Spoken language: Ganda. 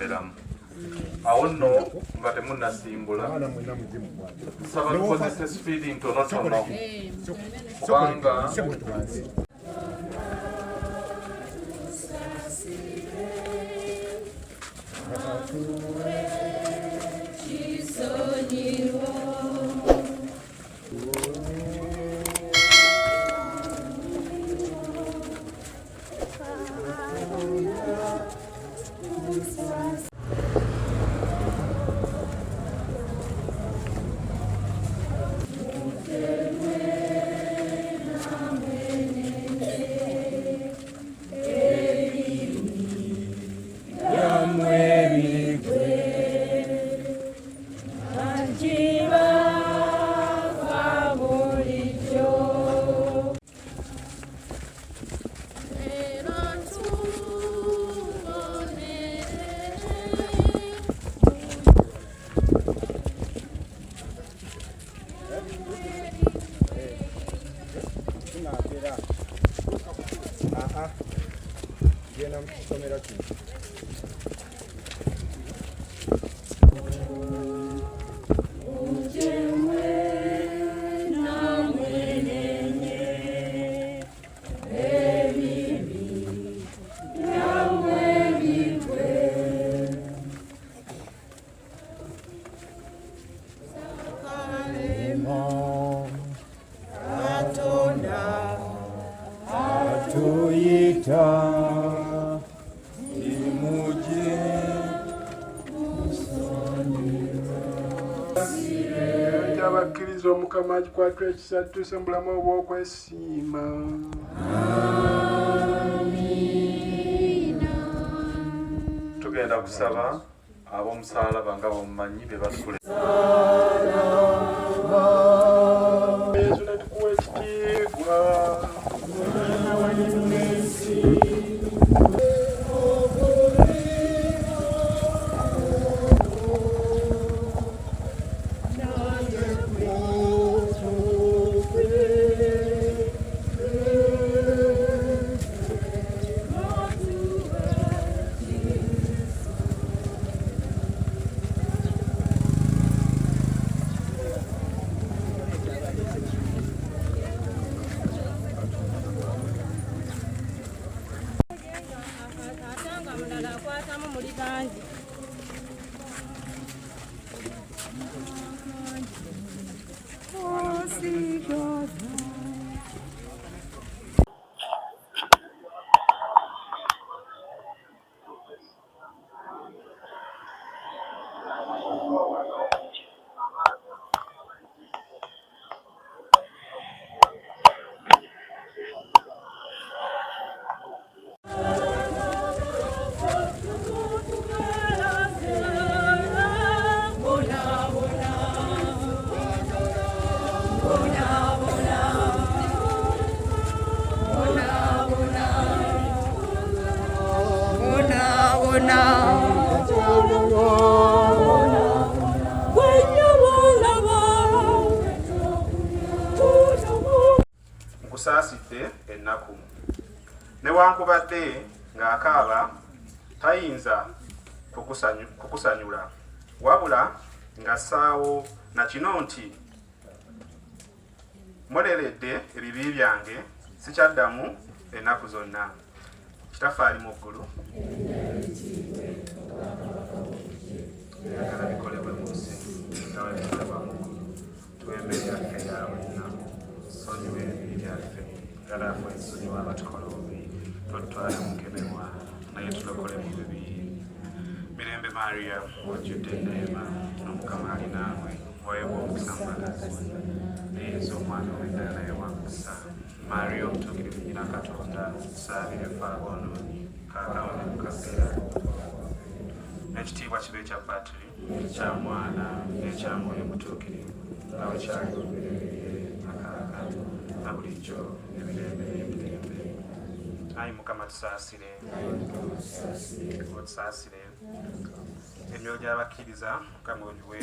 okukulemberamu. Awo nno nga temunnasimbula nsaba tukozese sipiidi ntonotono kubanga abakkiriza Omukama akikwatwa ekisa tutuuse mu bulamu obw'okwesiima. Tugenda kusaba ab'omusalaba nga bw'omumanyi be batukulembera. Yesu ne tukuwa ekitiibwa. Nkusaasidde ennaku newankubadde ng'akaaba tayinza kukusanyula wabula ng'assaawo na kino nti muleredde ebibi byange sikyaddamu ennaku zonna. Kitaffe ali mu ggulu ayagala bikolebwe mu nsi nga bwe bikolebwa mu ggulu. Tuwa emmere yaffe eya bonna, tusonyiwe ebibi byaffe nga naffe tusonyiwa abatukola obubi, totutwale mu kukemebwa naye tulokole mu bibi. Mirembe Maria wajjudde enneema, Omukama ali naawe, weebwa omukisa mu bakazi bonna, neeyeza omwana w'enjala naye wa mukisa. Maria omutuukirivu nnyina Katonda, tusaabire ffe aboonoonyi, kaakano ne mu kaseera n'ekitiibwa kibe ekya Patiri, ekya Mwana n'ekya Mwoyo Mutuukirivu, nga bwe kyali olubereberye na kaakano na bulijjo emirembe n'emirembe. Ayi Mukama tusaasire, otusaasire emyoyo gy'abakkiriza Mukama ogiwe